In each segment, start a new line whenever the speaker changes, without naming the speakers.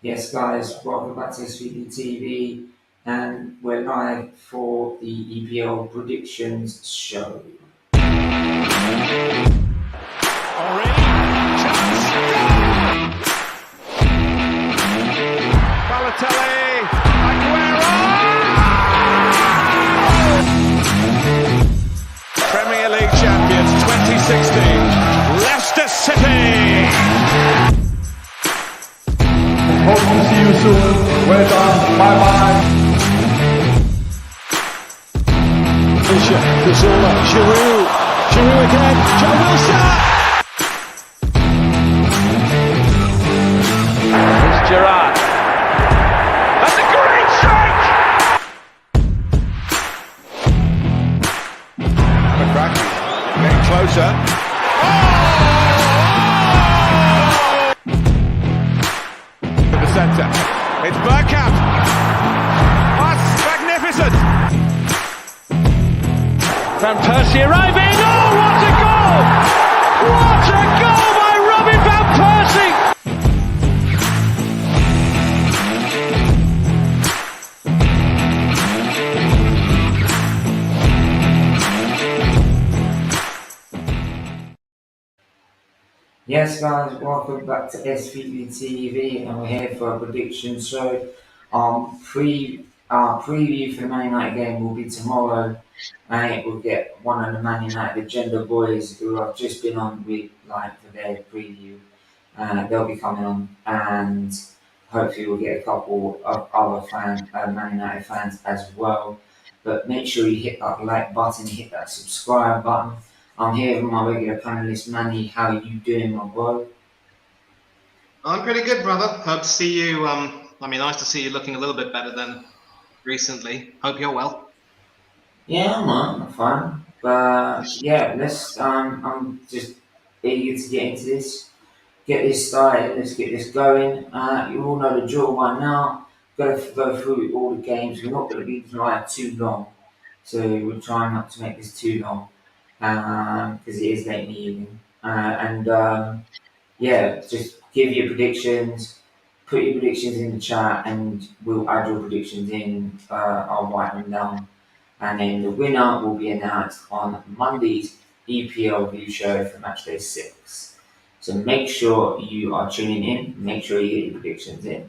Yes, guys, welcome back to SFeatleyTV, and we're live for the EPL predictions show.
Henri, chance, Balotelli, Aguero! Premier League champions 2016, Leicester City!
Hope to see you soon. Well done. Bye bye.
Cazorla, Giroud again, Joe Wilson! It's Gerrard. That's a great strike! McCracken getting closer. Centre. It's Bergkamp. That's magnificent. Van Persie arriving. Oh, what a goal! What a goal by Robin Van Persie!
Yes, guys, welcome back to SFeatleyTV, and we're here for a prediction show. Our preview for the Man United game will be tomorrow, and it will get one of the Man United agenda boys who I've just been on with, for their preview. They'll be coming on, and hopefully we'll get a couple of other Man United fans as well. But make sure you hit that like button, hit that subscribe button. I'm here with my regular panelist, Manny. How are you doing, my boy?
I'm pretty good, brother. Hope to see you. Nice to see you looking a little bit better than recently. Hope you're well.
Yeah, I'm fine. But yeah, let's. I'm just eager to get into this. Get this started. Let's get this going. You all know the drill by now. Go through all the games. We're not going to be too long, so we're trying not to make this too long. Because it is late in the evening. Just give your predictions, put your predictions in the chat, and we'll add your predictions in. I'll write them down. And then the winner will be announced on Monday's EPL view show for Matchday 6. So make sure you are tuning in, make sure you get your predictions in.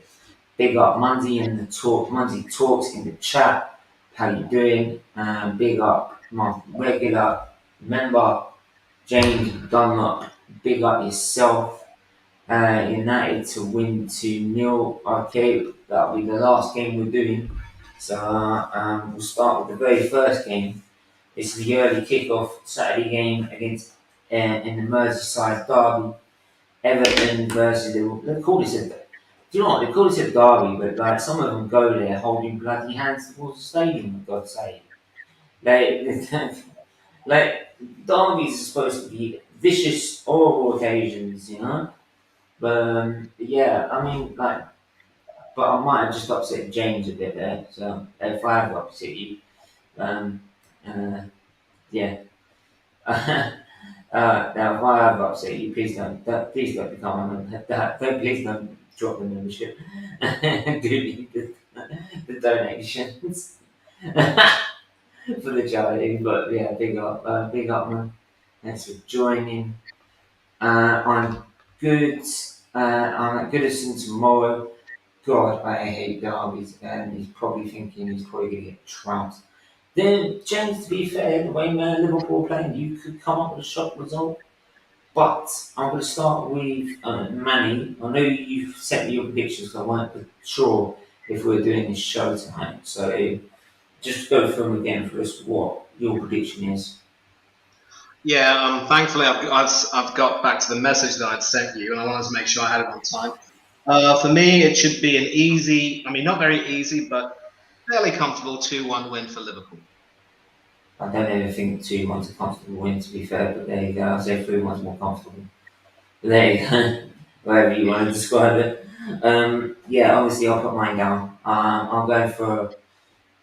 Big up Monday and Monday Talks in the chat. How you doing? Big up my regular member, James Dunlop. Big up yourself. United to win 2-0. Okay, that'll be the last game we're doing. So we'll start with the very first game. It's the early kickoff Saturday game against in the Merseyside derby. Everton versus Liverpool. They call this a derby, but some of them go there holding bloody hands towards the stadium. For God's sake, derbies are supposed to be vicious, horrible occasions, But but I might have just upset James a bit there. So if I have upset you, now if I have upset you, please don't become a member. Please don't drop the membership. Do need the donations for the charity. But yeah, big up, man. Thanks for joining. I'm good. I'm at Goodison tomorrow. God, I hate derbies, and he's probably thinking he's probably going to get trounced. Then, James, to be fair, the way Liverpool are playing, you could come up with a shock result. But I'm going to start with Manny. I know you've sent me your predictions, so I weren't sure if we were doing this show tonight. So just go through them again for us, what your prediction is.
Yeah, thankfully I've got back to the message that I'd sent you, and I wanted to make sure I had it on time. For me, it should be an easy, not very easy, but fairly comfortable 2-1 win for Liverpool.
I don't ever think 2-1's a comfortable win, to be fair, but there you go. I'll say 3-1's more comfortable. But there you go, whatever you want to describe it. Obviously I'll put mine down.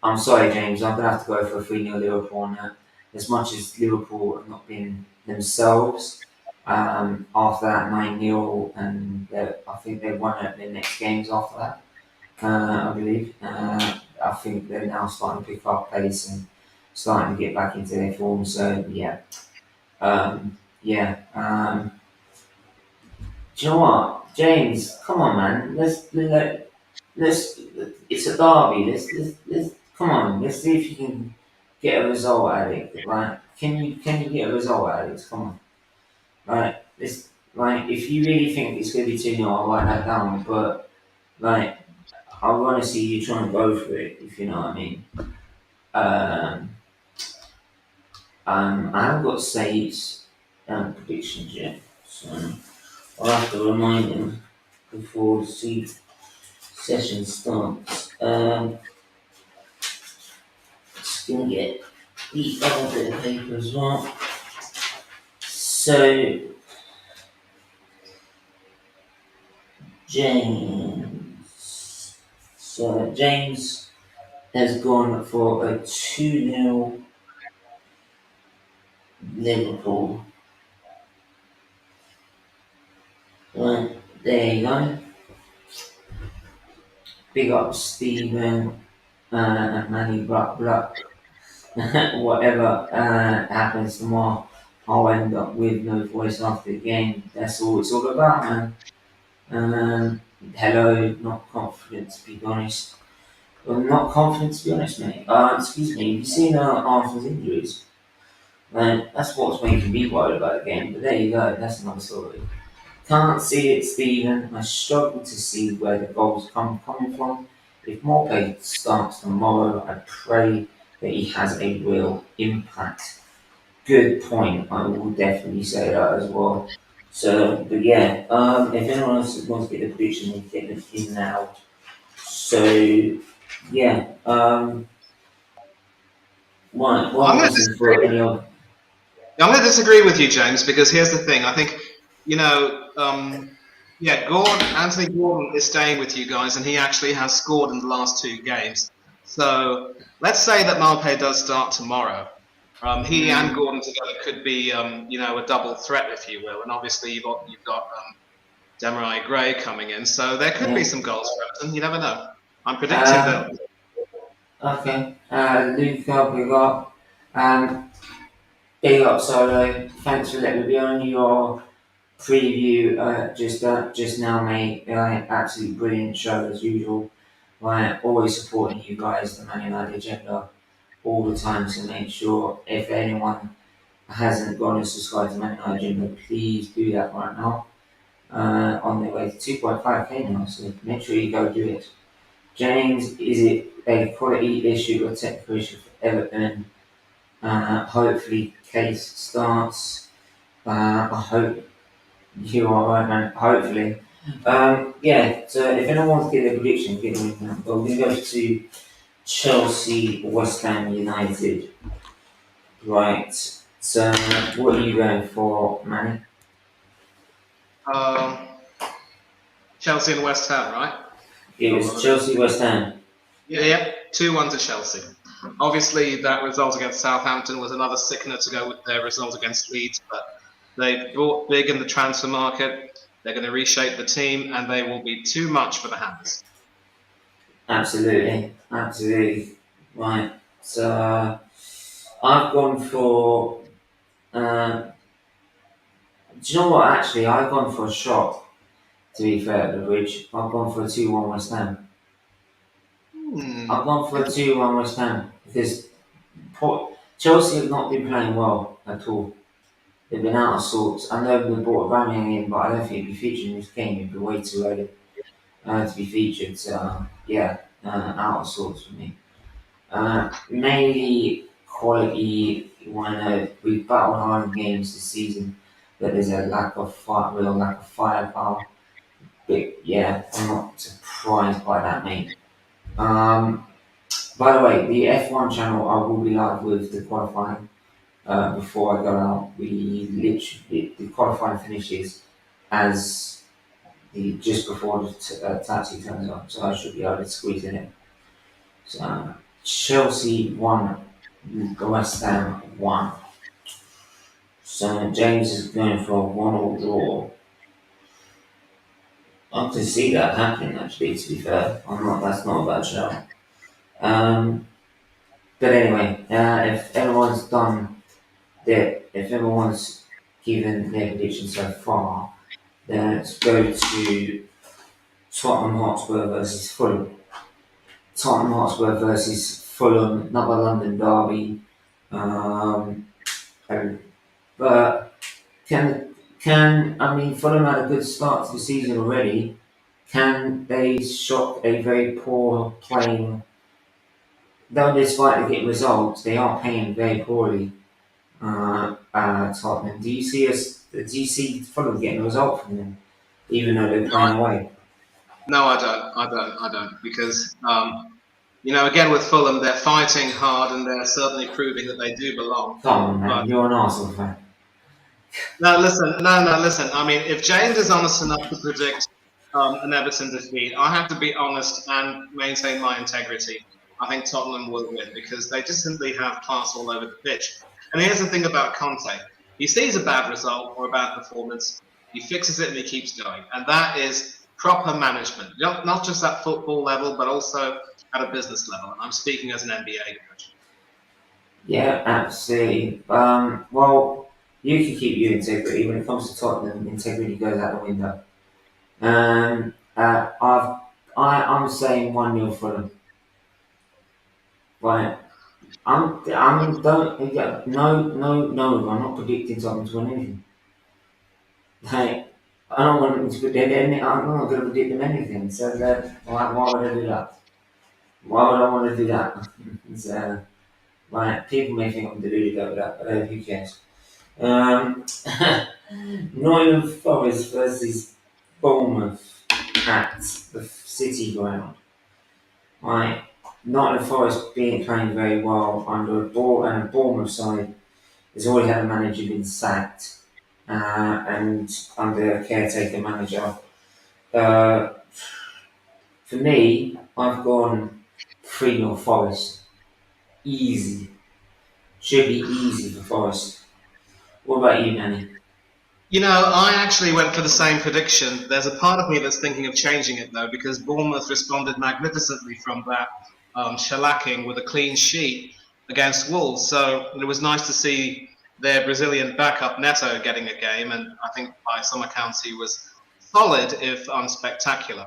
I'm sorry, James, I'm going to have to go for a 3-0 Liverpool on that. As much as Liverpool have not been themselves, After that 9-0, and I think they won their next games after that. I believe. I think they're now starting to pick up pace and starting to get back into their form. So yeah, yeah. Do you know what, James? Come on, man. Let's. It's a derby. Let's. Come on. Let's see if you can get a result out of it. Like, can you get a result out of it? Come on. Like, this. Like, if you really think it's gonna be 2-0, I'll write that down. But like, I want to see you try and go for it. If you know what I mean. Um. I haven't got Save's predictions yet, so I'll have to remind him before the session starts. Just gonna get the other bit of paper as well. So James, James has gone for a 2-0 Liverpool. Right, there you go. Big up Stephen and Manny Bruck. Whatever happens tomorrow, I'll end up with no voice after the game. That's all it's all about, man. Hello, not confident to be honest. Well, not confident to be honest, mate. Excuse me, have you seen Arsenal's injuries? That's what's making me worried about the game, but there you go, that's another story. Can't see it, Stephen. I struggle to see where the goals coming from. If Morpay starts tomorrow, I pray that he has a real impact. Good point. I will definitely say that as well. So, but yeah, if anyone else wants to get the prediction, we can get them in now. So, yeah, right, one person for any other.
I'm going to disagree with you, James, because here's the thing. I think, Anthony Gordon is staying with you guys, and he actually has scored in the last 2 games. So let's say that Malpe does start tomorrow. He and Gordon together could be, a double threat, if you will. And obviously you've got Demarai Gray coming in, so there could be some goals for Everton. You never know. I'm predicting that.
Okay, Luca, big up Solo. Thanks for letting me be on your preview just now, mate. Absolutely brilliant show as usual. Always supporting you guys, the Man United agenda, all the time. So make sure if anyone hasn't gone and subscribed to Man United agenda, please do that right now. On their way to 2.5k now, so make sure you go do it. James, is it a quality issue or technical issue for Everton? Hopefully, Case starts. I hope you are right, man. Hopefully. Yeah, so if anyone wants to get a prediction, get them in now. But we're going to go to Chelsea, West Ham United. Right. So, what are you going for, Manny?
Chelsea and West Ham, right?
It was Chelsea, West Ham.
Yeah. 2-1 to Chelsea. Obviously, that result against Southampton was another sickener to go with their result against Leeds, but they've bought big in the transfer market. They're going to reshape the team, and they will be too much for the Hammers.
Absolutely. Right. So, I've gone for. Do you know what? Actually, I've gone for a shot. To be fair, the bridge. I've gone for a 2-1 West Ham. I've gone for a 2-1 West Ham because Chelsea have not been playing well at all. They've been out of sorts. I know they brought Aubameyang in, but I don't think he'd be featured in this game. He'd be way too early to be featured. So, yeah, out of sorts for me. Mainly quality. We've battled hard in games this season, but there's a real lack of firepower. But yeah, I'm not surprised by that, mate. By the way, the F1 channel I will be live with the qualifying before I go out. The qualifying finishes as just before the taxi turns up, so I should be able to squeeze in it. So Chelsea 1, West Ham 1. So James is going for a 1-1 draw. I can see that happening actually, to be fair. That's not a bad shout. But anyway, if everyone's done if everyone's given their predictions so far, then let's go to Tottenham Hotspur versus Fulham. Tottenham Hotspur versus Fulham, another London derby. Um, but Fulham had a good start to the season already. Can they shock a very poor playing? Though despite they get results, they are playing very poorly. Tottenham. Do you see Fulham getting a result from them, even though they're playing away?
No, I don't. Because, again, with Fulham, they're fighting hard and they're certainly proving that they do belong.
Come on, man,
But
you're an Arsenal fan.
no, listen. I mean, if James is honest enough to predict an Everton defeat, I have to be honest and maintain my integrity. I think Tottenham will win because they just simply have class all over the pitch. And here's the thing about Conte. He sees a bad result or a bad performance, he fixes it and he keeps going. And that is proper management, not just at football level, but also at a business level. And I'm speaking as an NBA coach.
Yeah, absolutely. Well, you can keep your integrity. When it comes to Tottenham, integrity goes out the window. I'm saying 1-0 Fulham. Right. No. I'm not predicting Tottenham to win anything. Hey, I don't want them to predict anything. I'm not going to predict them anything. So why would I do that? Why would I want to do that? So, right, people may think I'm deluded over that, but who cares? Nottingham Forest versus Bournemouth at the City ground. Right, Nottingham Forest playing very well under a Bournemouth side has already had a manager been sacked and under a caretaker manager. For me, I've gone 3-0 Forest. Easy. Should be easy for Forest. What about you, Manny?
I actually went for the same prediction. There's a part of me that's thinking of changing it, though, because Bournemouth responded magnificently from that shellacking with a clean sheet against Wolves. So it was nice to see their Brazilian backup Neto getting a game, and I think by some accounts he was solid, if unspectacular.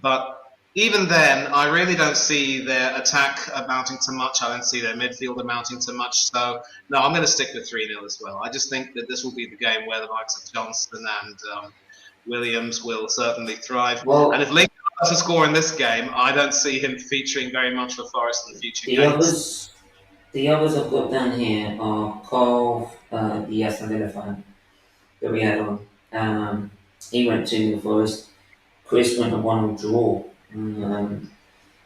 But even then, I really don't see their attack amounting to much. I don't see their midfield amounting to much. So, no, I'm going to stick with 3-0 as well. I just think that this will be the game where the likes of Johnson and Williams will certainly thrive.
Well,
and if Lincoln doesn't score in this game, I don't see him featuring very much for Forest in the future games.
The others I've got down here are Carl, the Aston Villa fan that we had on. He went 2-0 Forest. Chris went a 1-1 draw.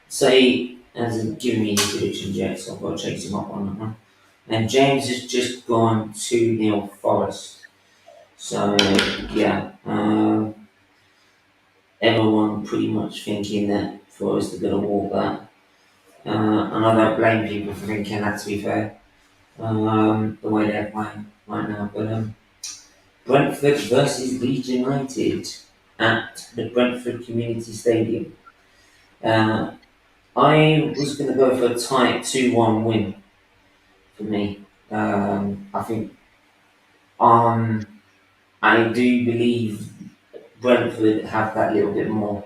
Say hasn't given me any predictions yet, so I've got to chase him up on that one. And James has just gone 2-0 Forest. So yeah, everyone pretty much thinking that Forest are going to walk that. And I don't blame people for thinking that, to be fair, the way they're playing right now. But Brentford versus Leeds United at the Brentford Community Stadium. I was going to go for a tight 2-1 win for me. I think I do believe Brentford have that little bit more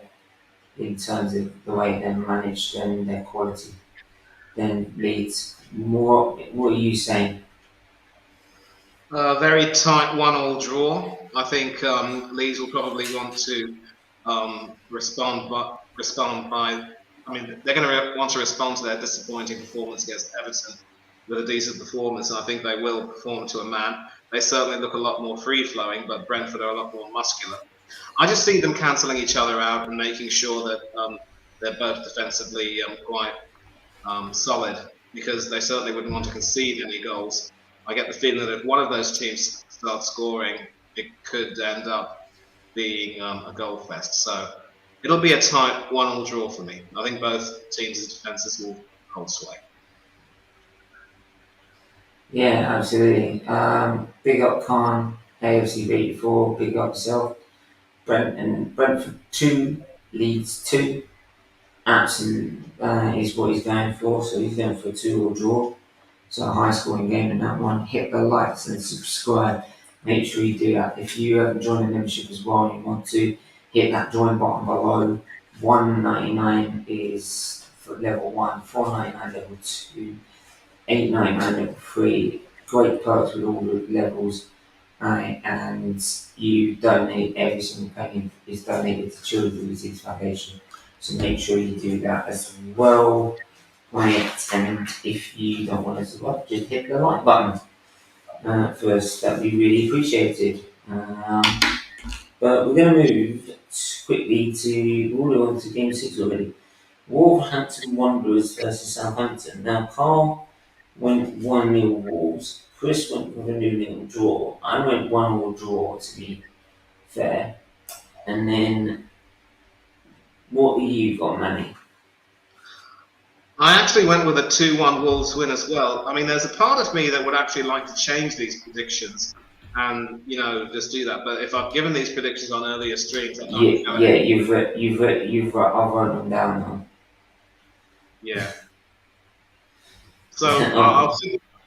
in terms of the way they're managed and their quality than Leeds. What are you saying?
Very tight 1-1 draw. I think Leeds will probably want to respond by. I mean, they're going to want to respond to their disappointing performance against Everton with a decent performance. And I think they will perform to a man. They certainly look a lot more free-flowing, but Brentford are a lot more muscular. I just see them cancelling each other out and making sure that they're both defensively quite solid, because they certainly wouldn't want to concede any goals. I get the feeling that if one of those teams starts scoring, it could end up being a goal fest. So it'll be a tight 1-1 draw for me. I think both teams' defences will hold sway.
Yeah, absolutely. Big up Khan, AFC 84, big up yourself. Brentford 2, Leeds 2. Absolute is what he's going for, so he's going for a 2 or draw. So a high scoring game in that one. Hit the likes and subscribe. Make sure you do that. If you haven't joined the membership as well and you want to, hit that join button below. $1.99 is for level 1, $4.99 level 2, $8.99 level 3. Great perks with all the levels. And you donate every single penny is donated to Children's Disease Foundation. So make sure you do that as well. Right, and if you don't want us to watch, just hit the like button first. That'd be really appreciated. But we're going to move quickly to we're already on to game 6 already. Wolverhampton Wanderers versus Southampton. Now, Carl went 1-0 Wolves. Chris went with a 0-0 draw. I went 1-1 draw, to be fair. And then, what have you got, Manny?
I actually went with a 2-1 Wolves win as well. I mean, there's a part of me that would actually like to change these predictions and, just do that. But if I've given these predictions on earlier streams, I can't go
Yeah,
ahead.
I've wrote them down now.
Yeah. So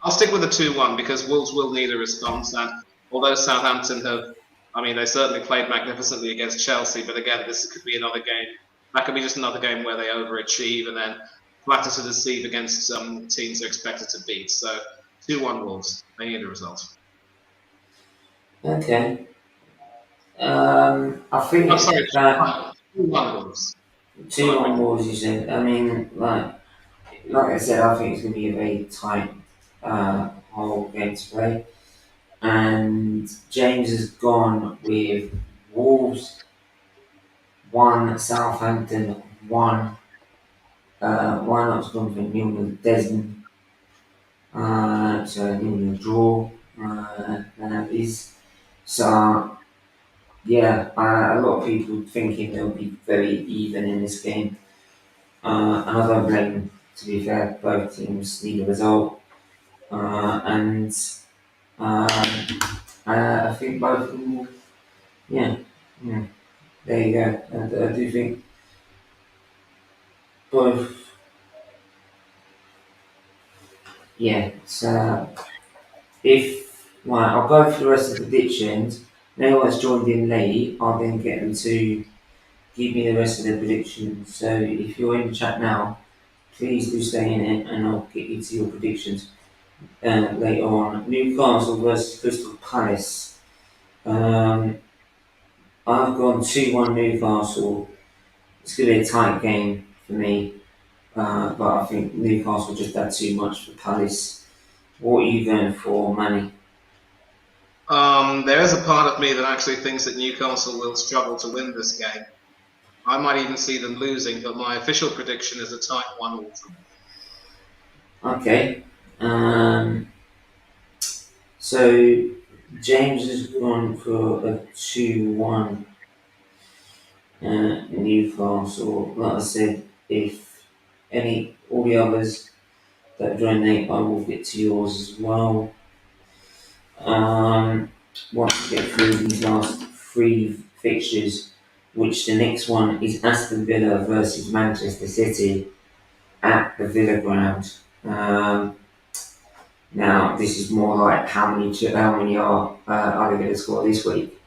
I'll stick with the 2-1 because Wolves will need a response. And although Southampton they certainly played magnificently against Chelsea. But again, this could be another game. That could be just another game where they overachieve and then flatter to deceive against some teams they're expected to beat. So 2-1 Wolves. They need a result.
Okay. I think
I'm sorry,
that
2-1 Wolves.
2-1 Wolves, you said. I mean, like I said, I think it's going to be a very tight whole game to play. And James has gone with Wolves 1, Southampton 1. Why not has gone for Newman Desmond? So Newman draw. Is so. Yeah, a lot of people thinking they'll be very even in this game. And I don't blame them, to be fair. Both teams need a result. And I think both of them will, yeah, there you go. I do think both, yeah. So I'll go for the rest of the predictions. Anyone that's joined in late, I'll then get them to give me the rest of the predictions. So if you're in the chat now, please do stay in it and I'll get you to your predictions later on. Newcastle versus Crystal Palace. I've gone 2-1 Newcastle. It's going to be a tight game for me, but I think Newcastle just had too much for Palace. What are you going for, Manny?
There is a part of me that actually thinks that Newcastle will struggle to win this game. I might even see them losing, but my official prediction is a tight 1-1.
Okay. So James has gone for a 2-1 Newcastle. Like I said, if all the others that join late, I will get to yours as well. Once we get through these last 3 fixtures, which the next one is Aston Villa versus Manchester City at the Villa ground. Now this is more like how many are they going to score this week?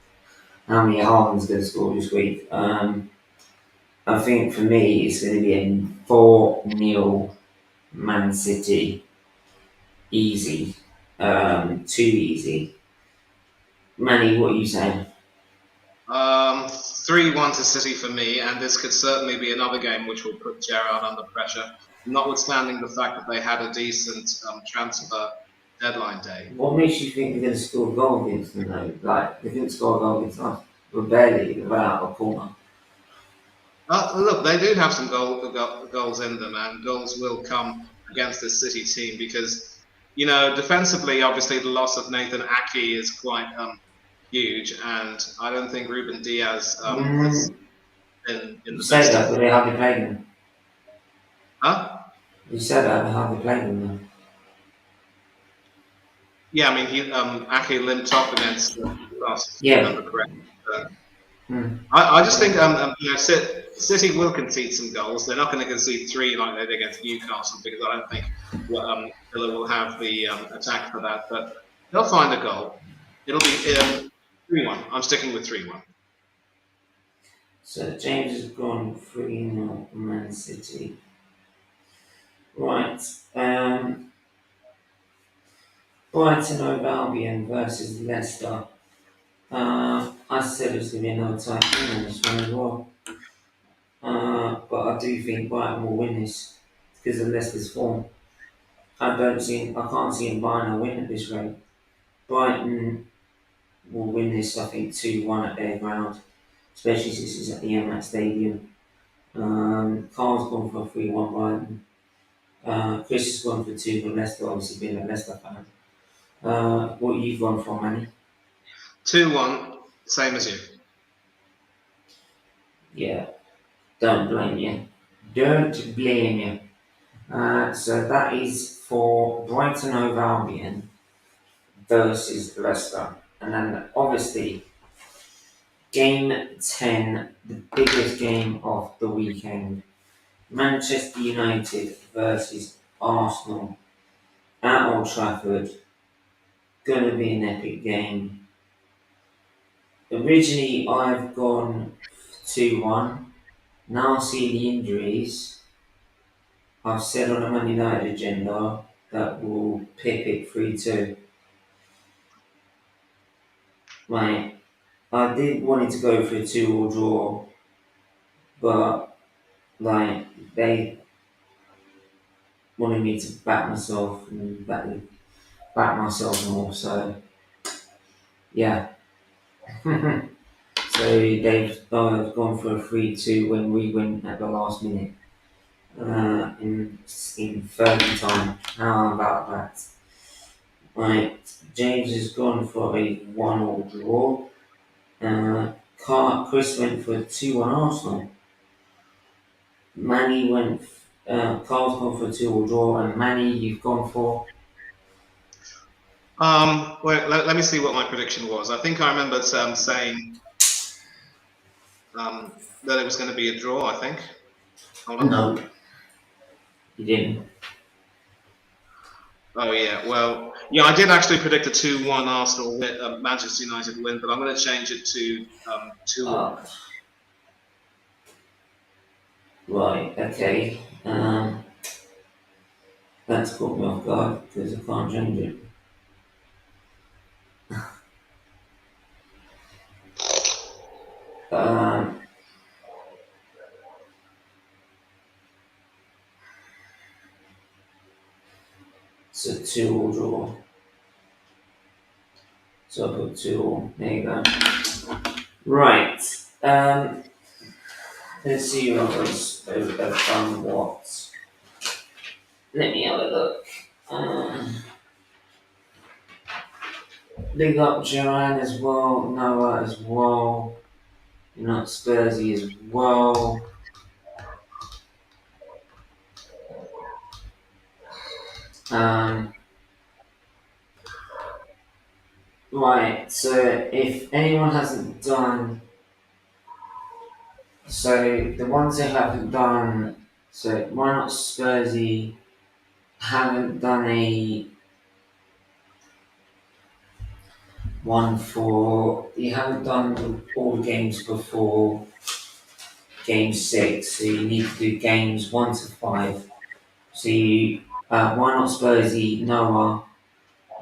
How many Haaland's going to score this week? I think for me it's going to be a 4-0 Man City. Easy. Too easy. Manny, what are you saying?
3-1 to City for me, and this could certainly be another game which will put Gerrard under pressure, notwithstanding the fact that they had a decent transfer deadline day.
What makes you think they're going to score a goal against them though? Like, they didn't score a goal against us. We're barely without a corner.
Look, they do have some goals in them, and goals will come against this City team because, defensively, obviously the loss of Nathan Ake is quite huge, and I don't think Ruben Diaz has been in
You
the
said
best.
that, but they hardly played them.
Huh?
You said that, they hardly played them though.
Yeah, I mean, Ake limped off against Newcastle, if I
Yeah.
remember correctly.
Hmm.
I just think City will concede some goals. They're not going to concede 3 like they did against Newcastle because I don't think Villa will have the attack for that. But they'll find a goal. It'll be 3-1. I'm sticking with 3-1.
So James has gone 3-0 Man City. Right. Brighton over Albion versus Leicester. I said it was going to be another tight game on this one as well. But I do think Brighton will win this because of Leicester's form. I can't see him buying a win at this rate. Brighton will win this, I think, 2-1 at their ground, especially since it's at the Matchday Stadium. Carl's gone for a 3-1 Brighton. Chris has gone for 2 for Leicester, obviously being a Leicester fan. What you've gone for, Manny?
2-1, same as you.
Yeah, don't blame you. Don't blame you. So that is for Brighton over Albion versus Leicester. And then obviously, game 10, the biggest game of the weekend. Manchester United versus Arsenal at Old Trafford. Gonna be an epic game. Originally, I've gone 2-1. Now, see the injuries. I've said on the Man United agenda that we'll pick it 3-2. Right. I did want it to go for a 2-all draw, but they wanted me to back myself and back myself more. So yeah. So they've gone for a 3-2 when we went at the last minute in 30 time. How about that? Right, James has gone for a 1-all draw. Chris went for a 2-1 Arsenal. Manny Carl's gone for a 2-all draw, and Manny, you've gone for.
Well, let me see what my prediction was. I think I remember saying that it was going to be a draw. I think. Hold on.
No, you didn't.
Oh yeah, well, yeah, I did actually predict a 2-1 Arsenal win, Manchester United win, but I'm going to change it to 2-1.
Right, okay. That's caught me off guard because I can't change it. It's a 2-all draw. So I put 2-all. There you go. Right. Let's see who others have done what. Let me have a look. Big up Joanne as well, Noah as well, you're not Spursy as well. Right, so if anyone hasn't done, so the ones who haven't done, so why not Spursy haven't done a one for, you haven't done all the games before game 6, so you need to do games 1 to 5. So why not Spursy, Noah,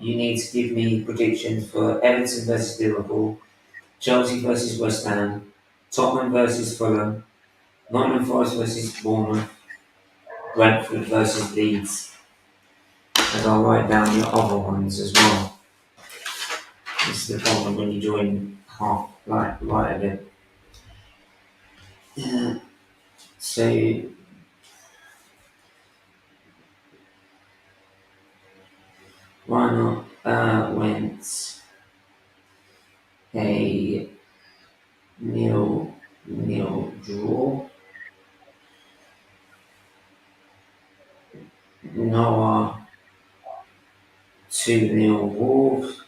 you need to give me predictions for Everton versus Liverpool, Chelsea versus West Ham, Tottenham versus Fulham, Nottingham Forest versus Bournemouth, Brentford versus Leeds. And I'll write down your other ones as well. This is the problem when you join right a bit. Yeah. So why not went a nil draw. Noah 2-0 Wolves.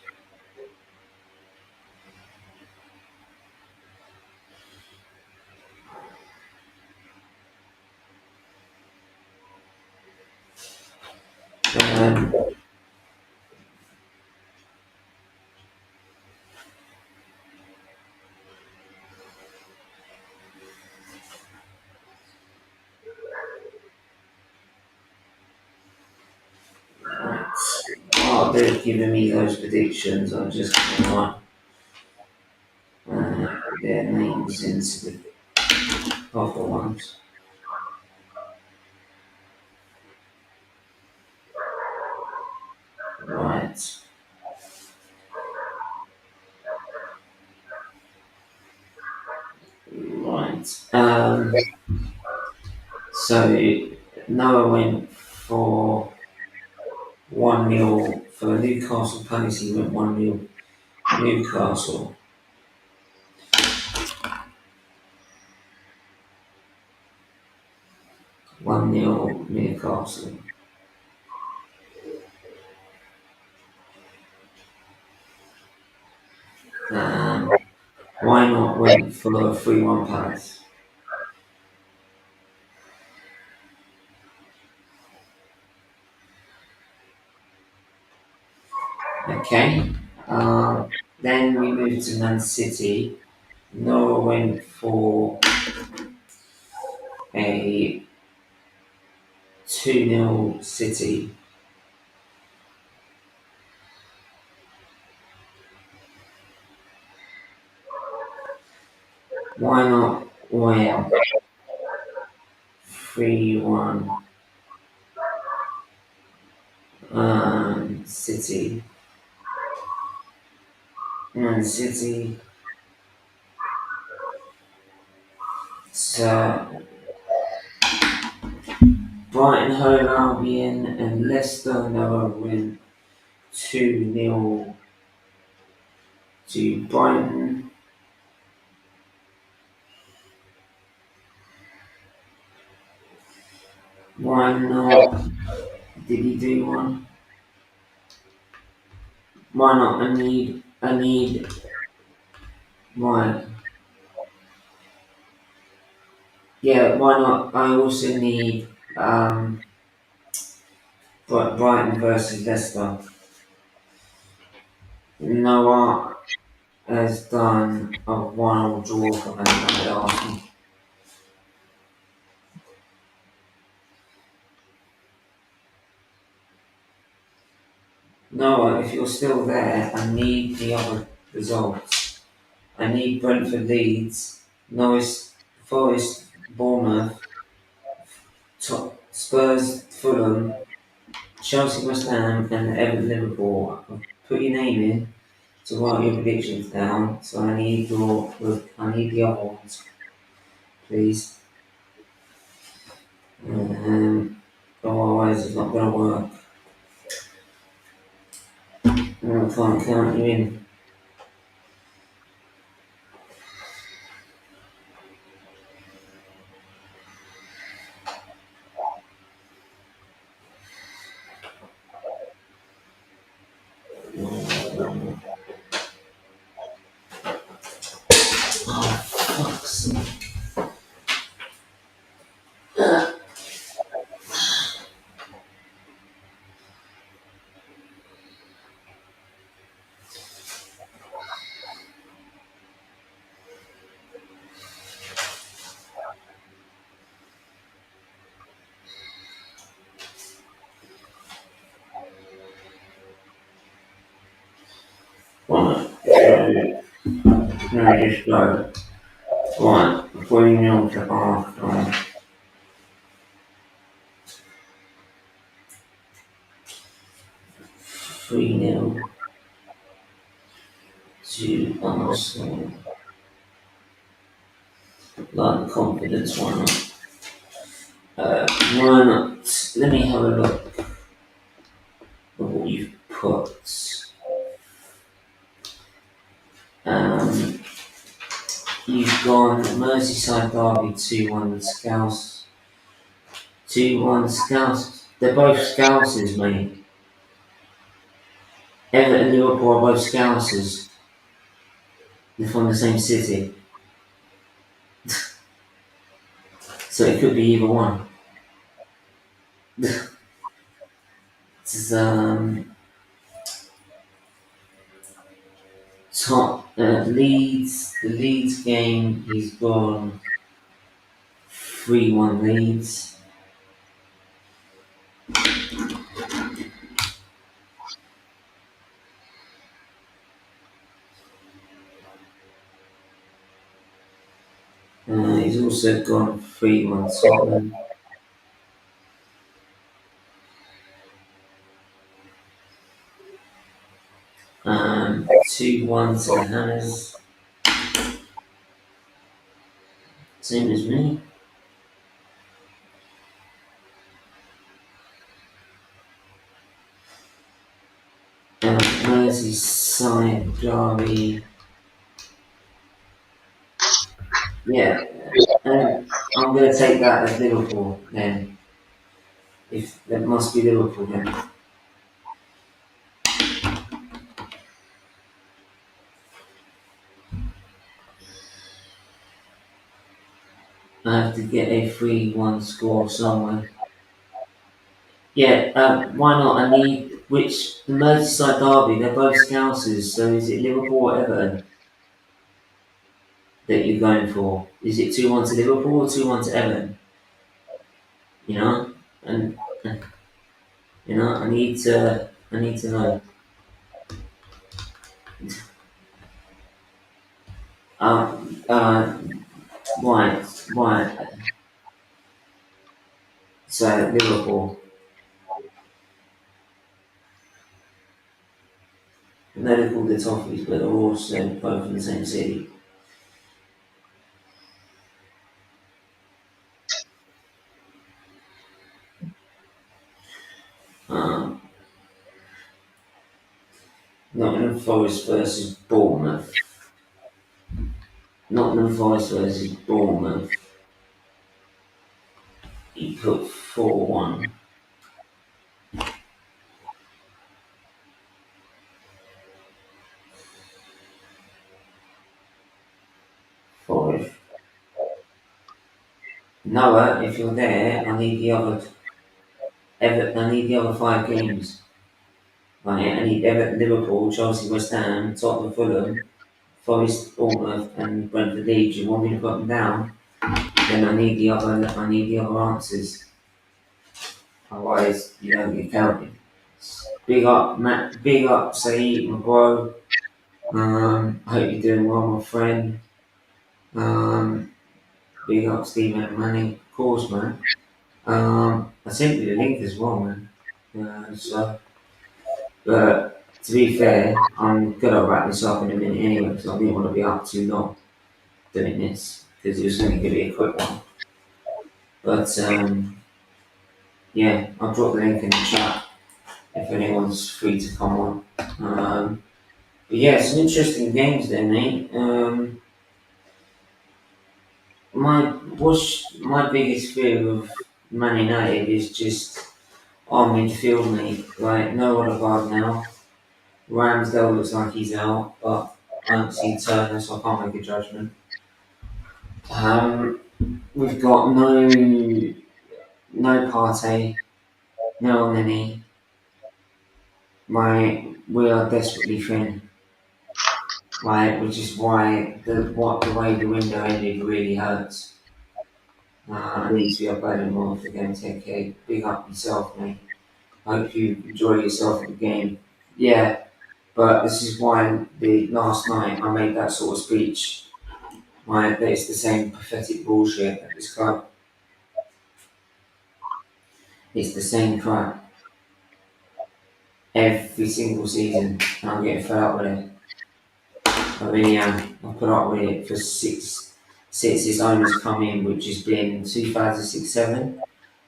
While they're giving me those predictions, I'm just going to write their names into the other ones. Right. Right. So Noah went for 1-0 for Newcastle Palace. He went 1-0 Newcastle. Newcastle. Why not went for a 3-1 Palace? Okay. Then we moved to Man City. Noah went for a 2-0 City. Why not win 3-1 City? Man City. So Brighton, Hove Albion, and Leicester Noah win 2-0 to Brighton. Why not? Did he do one? Why not? I need. Right. Yeah, why not? I also need Brighton versus Leicester. Noah has done a 1-1 draw for Man United Arsenal. Noah, if you're still there, I need the other results. I need Brentford Leeds, Norwich Forest Bournemouth, Spurs Fulham, Chelsea West Ham, and Everton Liverpool. Put your name in to write your predictions down, so I need the other ones, please. Otherwise it's not going to work. I can't count you in. Right, so now just go. Right, 3-0 to Arsenal. 3-0 to Arsenal. Like the confidence, why not? Why not? Let me have a look at what you've put. You've gone Merseyside Derby 2-1 Scouse. 2-1 Scouse. They're both Scouses, mate. Everton and Liverpool are both Scousers. They're from the same city. So it could be either one. It's, Leeds. The Leeds game, he's gone 3-1 Leeds. He's also gone 3-1 Tottenham. Um, 2-1 to the Hammers. Same as me. Merseyside Derby. Yeah, I'm going to take that as Liverpool then. If that must be Liverpool then. I have to get a 3-1 score somewhere. Yeah, why not? I need the Merseyside Derby, they're both Scousers, so is it Liverpool or Everton that you're going for? Is it 2-1 to Liverpool or 2-1 to Everton? You know? And I need to know. Uh, uh, why? So Liverpool. They're called the Toffees, but they're also both in the same city. Nottingham Forest versus Bournemouth. Nottingham Forest versus Bournemouth. He put 4-1. Forest. Noah, if you're there, I need the other 5 games. Right, I need Everton, Liverpool, Chelsea, West Ham, Tottenham, Fulham, Forest, Bournemouth, and Brentford Leeds. You want me to put them down? Then I need the other answers. Otherwise, you don't get counted. Big up, Matt. Big up, Saeed, my bro. I hope you're doing well, my friend. Big up, Steve Manning. Of course, man. I sent you the link as well, man. But to be fair, I'm gonna wrap this up in a minute anyway, because I didn't want to be up too long doing this, because it was only going to be a quick one. But yeah, I'll drop the link in the chat if anyone's free to come on. But yeah, some interesting games there, mate. My biggest fear of Man United is just our midfield, mate. Like, no Odegaard now. Ramsdale looks like he's out, but I haven't seen Turner, so I can't make a judgment. We've got no Partey, no Nini. We are desperately thin. Which is why the way the window ended really hurts. I need to be uploading more for game 10k. Big up yourself, mate. Hope you enjoy yourself at the game. Yeah, but this is why the last night I made that sort of speech. That it's the same pathetic bullshit at this club. It's the same crap every single season, and I'm getting fed up with it. I really am. I put up with it for since this owner's come in, which has been 2006-7.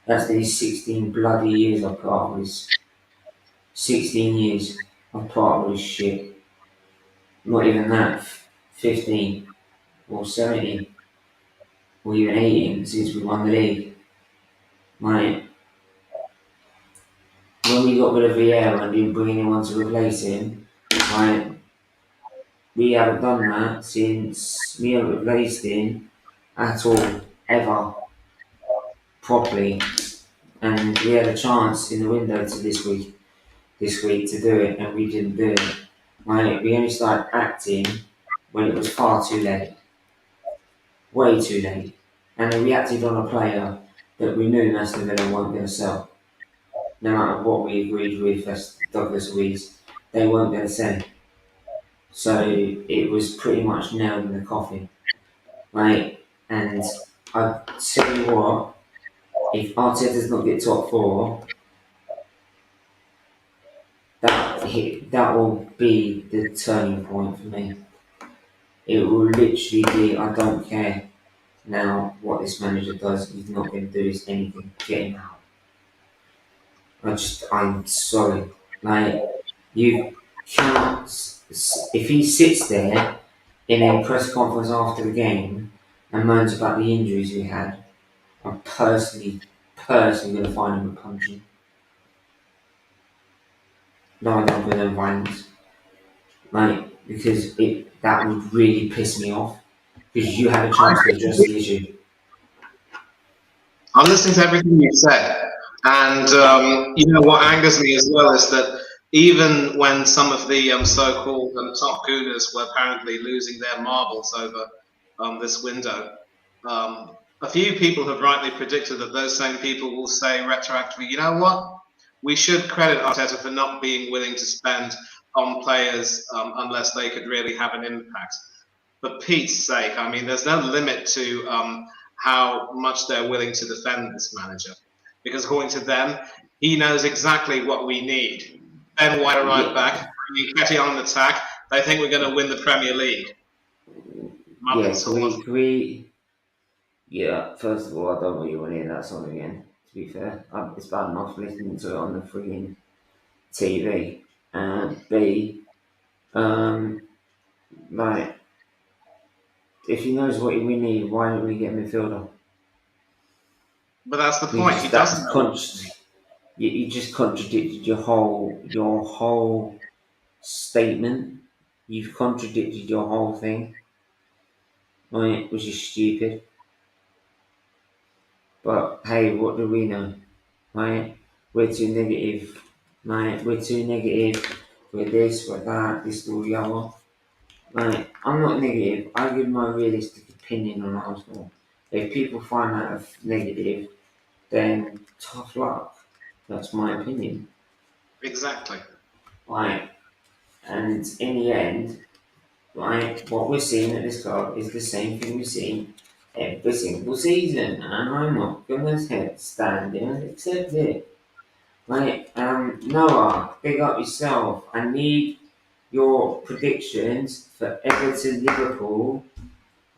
That's been 16 bloody years I've put up with this. 16 years I've put up with this shit. Not even that. 15 or 17 or even 18 since we won the league. when we got rid of Vieira and didn't bring anyone to replace him, right, we haven't done that since we haven't replaced him at all, ever, properly. And we had a chance in the window to this week to do it, and we didn't do it. Right, we only started acting when it was far too late, way too late, and then we acted on a player that we knew Aston Villa weren't going to sell. No matter what we agreed with Douglas Luiz, they weren't going to sell. So it was pretty much nailed in the coffin, right? And I tell you what, if Arteta does not get top 4, that will be the turning point for me. It will literally be, I don't care now what this manager does, he's not going to do is anything, get him out. I'm sorry. Like, you cannot, if he sits there in a press conference after the game and moans about the injuries we had, I'm personally going to find him a punching. No, I don't with them violence. Like, because that would really piss me off. Because you had a chance to address the issue.
I'm listening to everything you've said, and you know what angers me as well is that even when some of the so-called top gooners were apparently losing their marbles over this window, a few people have rightly predicted that those same people will say retroactively, you know what, we should credit Arteta for not being willing to spend on players unless they could really have an impact. For Pete's sake, I mean, there's no limit to how much they're willing to defend this manager. Because according to them, he knows exactly what we need. Ben White right back, Nketiah on attack. They think we're going to win the Premier League.
Yeah, first of all, I don't really want to hear that song again, to be fair. It's bad enough listening to it on the freaking TV. And B, like, if he knows what we need, why don't we get a midfielder?
But that's the point. He doesn't.
You just contradicted your whole statement. You've contradicted your whole thing, right? Which is stupid. But hey, what do we know, right? We're too negative, right? We're too negative. We're this, we're that, this, or the other. Right? I'm not negative. I give my realistic opinion on Arsenal. If people find that negative, then tough luck. That's my opinion.
Exactly.
Right. And in the end, right, what we're seeing at this club is the same thing we've seen every single season. And I'm not going to stand there and accept it. Right. Noah, big up yourself. I need your predictions for Everton, Liverpool,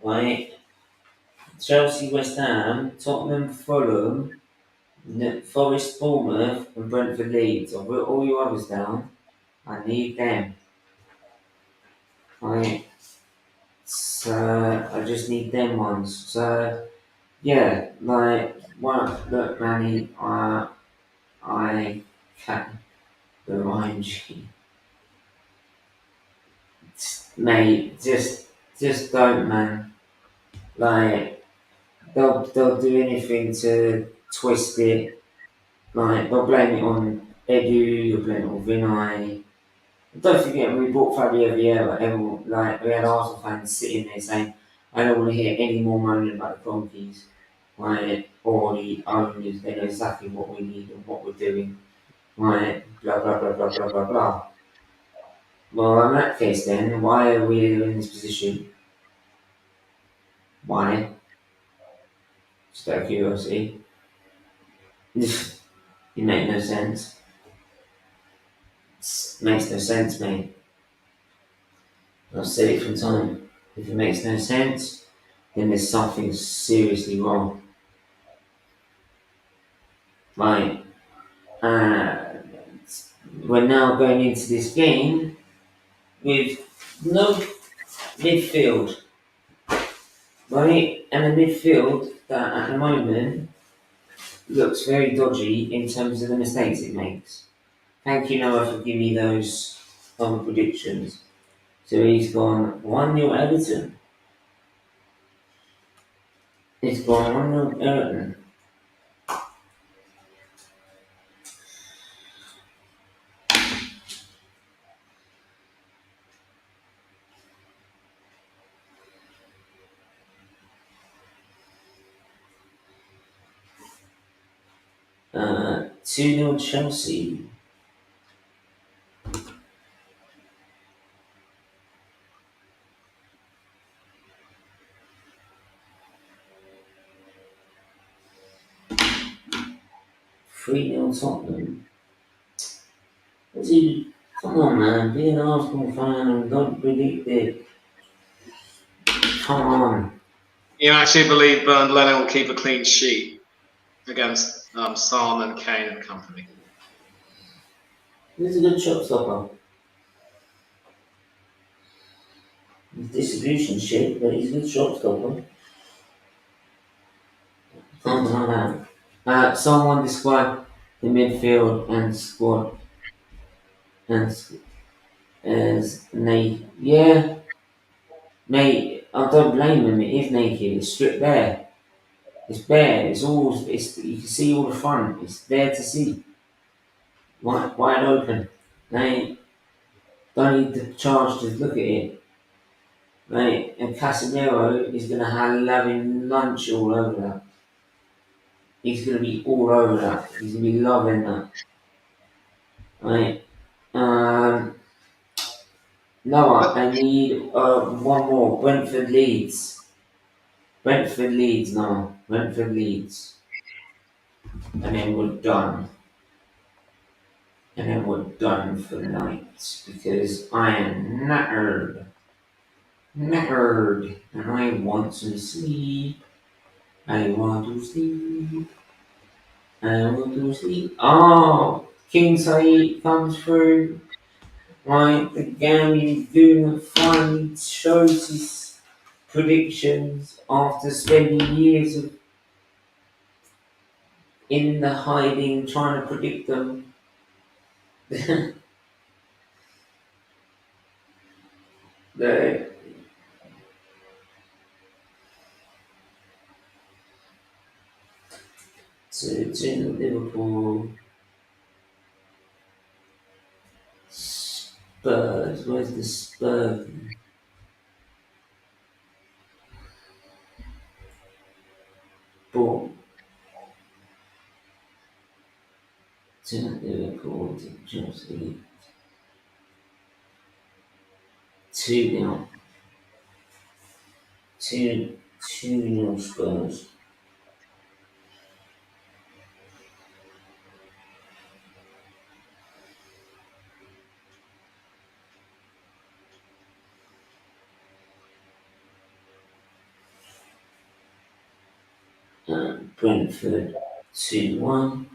right? Chelsea, West Ham, Tottenham, Fulham, Forest, Bournemouth, and Brentford, Leeds. I've wrote all your others down. I need them. Right. So I just need them ones. So yeah, like look, Manny, I can remind you, mate. Just don't, man. Like they'll do anything to twist it. Like they'll blame it on Edu, they'll blame it on Vinay. Don't forget we bought Fabio Vieira, everyone, like we had Arsenal fans sitting there saying, I don't want to hear any more moaning about the Cronkies, right? Or the owners, they know exactly what we need and what we're doing. Right, blah blah blah blah blah blah blah. Well in that case then, why are we in this position? Why? Just out of curiosity. It makes no sense. It makes no sense, mate. I've said it from time. If it makes no sense, then there's something seriously wrong. Right. We're now going into this game with no midfield. Right? And a midfield that at the moment looks very dodgy in terms of the mistakes it makes. Thank you, Noah, for giving me those predictions. So he's gone 1-0 Everton. He's gone 1-0 Everton. Uh, 2-0 Chelsea. Three 0 Tottenham. What's he? Come on, man. Be an Arsenal fan and don't predict it. Come on.
You actually believe Bernd Leno will keep a clean sheet against Son and Kane and company?
He's a good shot stopper. His distribution shit, but he's a good shot stopper. Can't deny that. Someone describe the midfield and squad as naked. Yeah, mate. I don't blame him. It is naked. It's stripped bare. It's bare. It's all. It's you can see all the front. It's there to see. Wide open. They don't need to charge to look at it. Right, and Casemiro is gonna have having lunch all over that. He's gonna be all over that. He's gonna be loving that. Right. Noah, I need one more. Brentford Leeds. Brentford Leeds, Noah. Brentford Leeds. And then we're done. And then we're done for the night. Because I am knackered. Knackered. And I want to sleep. I want to sleep. I want to sleep. Oh! King Saeed comes through. Right, the Gambling Goon finally shows his predictions after spending years in the hiding trying to predict them. the to Liverpool, Spurs. Where's the Spurs? Boom. To Liverpool, to Chelsea. 2-0. 2-0 Spurs. Brentford 2-1.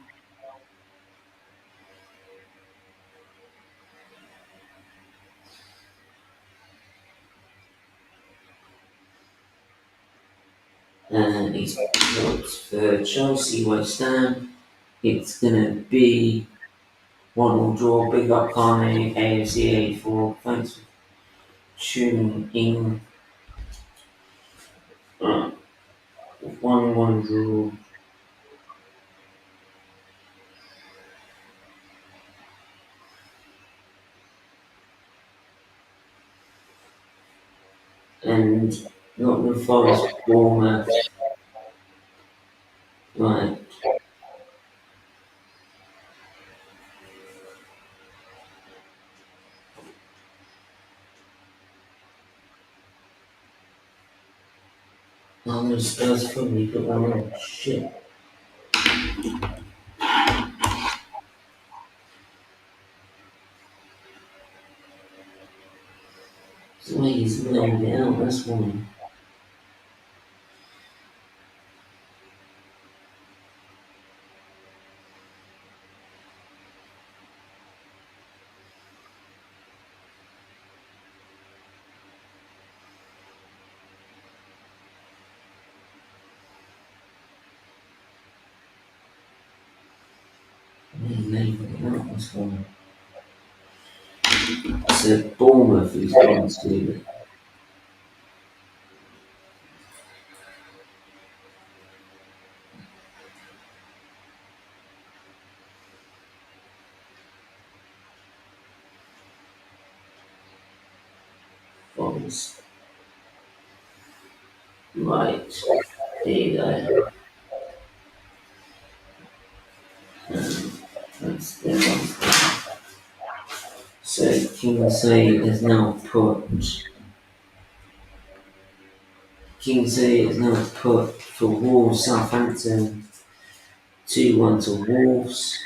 And he's got for Chelsea West Ham. It's gonna be 1-1 draw. Big up Kane, AFC 84. Thanks for tuning in. 1-1 draw. And Nottingham Forest Bournemouth. Right. I'm gonna Spurs Fulham, put that on. Shit. So he's laying it out, that's one. So Bournemouth who's gone to Forest. Right, there you go. That's their one. So Kingsley has now put for Wolves Southampton 2-1 to Wolves.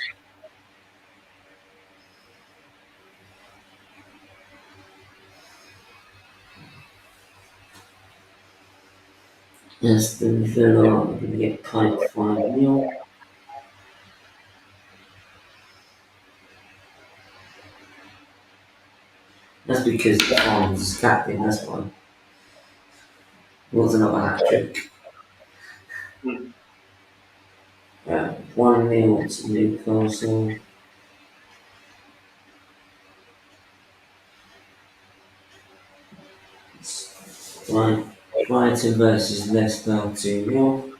Aston Villa are going to get piped 5-0. That's because the Arms is captain, that's why. Wasn't a hat-trick. 1-0 to Newcastle. Right, Brighton versus Leicester 2-0.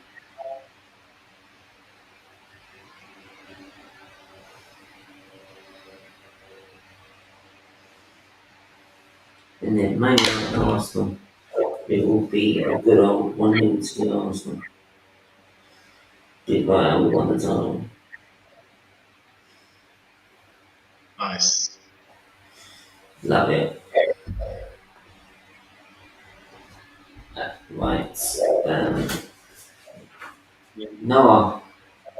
And then Man United Arsenal. It will be a good old 1-0 to Arsenal. Did by we won the title.
Nice.
Love it. Right. Noah,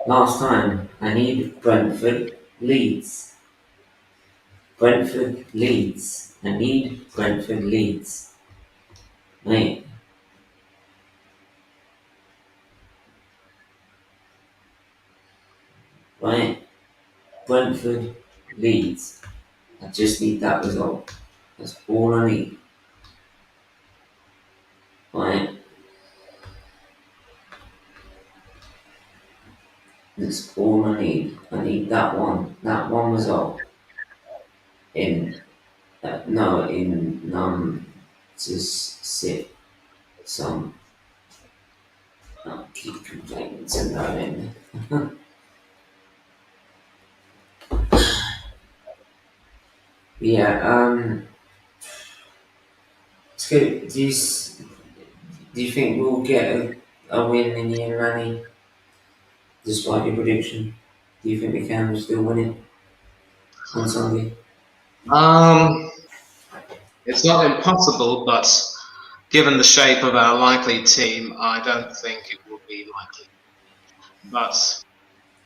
last time I need Brentford Leeds. Brentford Leeds. I need Brentford Leeds. Mate. Right. Brentford Leeds. I just need that result. That's all I need. Right. That's all I need. I need that one. That one result. To sit some. I'll keep complaining to no end. Yeah. It's good. Do you think we'll get a win in the end, Manny? Despite your prediction, do you think we can still win it on Sunday?
It's not impossible, but given the shape of our likely team, I don't think it will be likely. But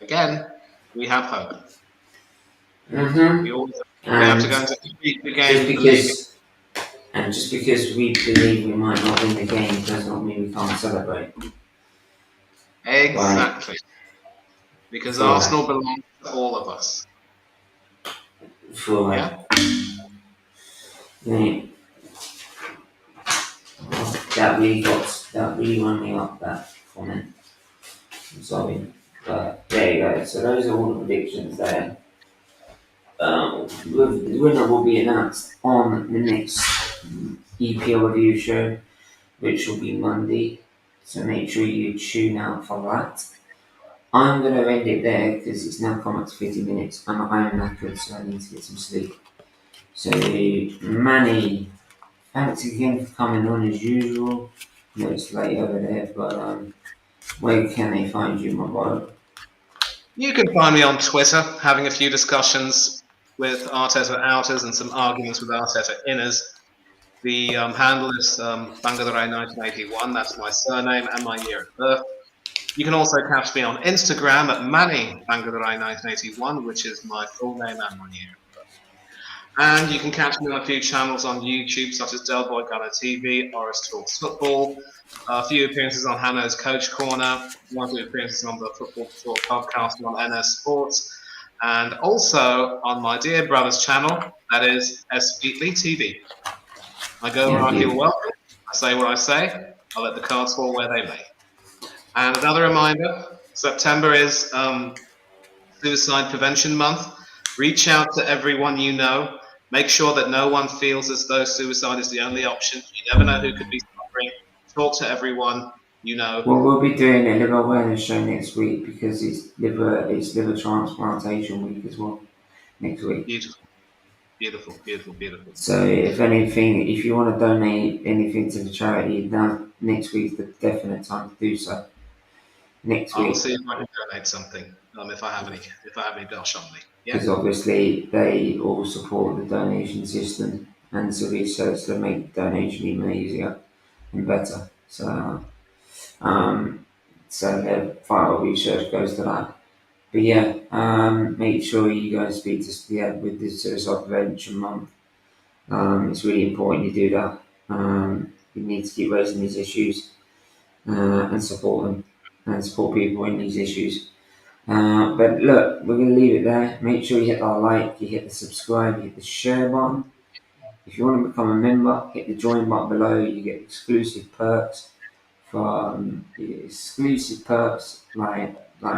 again, we have hope.
Mm-hmm.
We have to go into the game.
Just because we believe we might not win the game does not mean we can't celebrate.
Exactly. Right. Because Arsenal belongs to all of us.
Yeah. That really wound me up, that comment. I'm sorry. But there you go. So those are all the predictions there. The winner will be announced on the next EPL review show, which will be Monday. So make sure you tune out for that. I'm going to end it there because it's now come up to 50 minutes and I am knackered, so I need to get some sleep. So, Manny, thanks again for coming on as usual. I know it's late over there, but where can they find you, my boy?
You can find me on Twitter, having a few discussions with Arteta outers and some arguments with Arteta inners. The handle is Bangadurai1981. That's my surname and my year of birth. You can also catch me on Instagram at Bangadurai1981, which is my full name and my year of birth. And you can catch me on a few channels on YouTube, such as Del Boy Gunner TV, Oris Talks Football, a few appearances on Hanno's Coach Corner, 1 or 2 appearances on the Football Talk podcast on NS Sports, and also on my dear brother's channel, that is SFeatleyTV. I go where I feel welcome, I say what I say, I let the cards fall where they may. And another reminder, September is Suicide Prevention Month. Reach out to everyone you know. Make sure that no one feels as though suicide is the only option. You never know who could be suffering. Talk to everyone you know.
Well, we'll be doing a liver awareness show next week because it's liver transplantation week as well next week.
Beautiful, beautiful, beautiful, beautiful.
So if anything, if you want to donate anything to the charity, now next week's the definite time to do so. Next
I will
week,
see if I can donate something. If I have any dosh on me. Yeah.
because obviously they all support the donation system, and so research to make the donation even easier and better. So their vital research goes to that. But yeah, make sure you guys speak to with the Suicide Prevention Month. It's really important you do that. You need to keep raising these issues and support them and support people in these issues. But look, we're going to leave it there. Make sure you hit that like, you hit the subscribe, you hit the share button. If you want to become a member, hit the join button below. You get exclusive perks like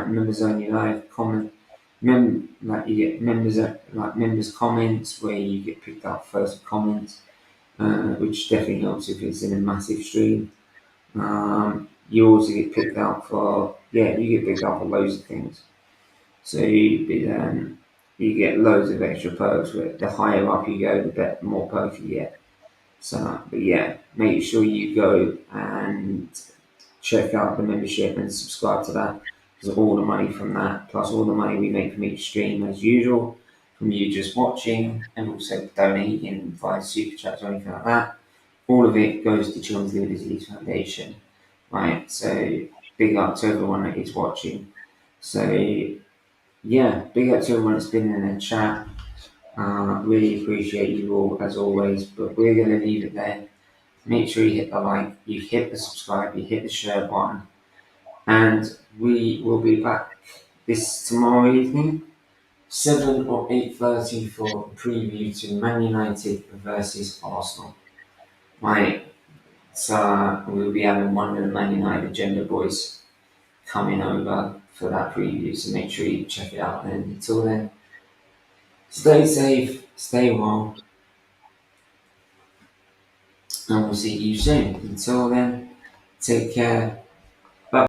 members only live comment. You get members comments where you get picked up first comments, which definitely helps if it's in a massive stream. You also get picked up for loads of things. So you get loads of extra perks. Where the higher up you go, the more perks you get. So, but yeah, make sure you go and check out the membership and subscribe to that, because all the money from that, plus all the money we make from each stream, as usual, from you just watching and also donating via super chats or anything like that, all of it goes to Children's Liver Disease Foundation, right? So big up to everyone that is watching. So yeah, big up to everyone that's been in the chat. Really appreciate you all as always, but we're going to leave it there. Make sure you hit the like, you hit the subscribe, you hit the share button, and we will be back this tomorrow evening, 7 or 8:30 for a preview to Man United versus Arsenal. Right, so we'll be having one of the Man United agenda boys coming over for that preview, so make sure you check it out. And until then, stay safe, stay well, and we'll see you soon. Until then, take care.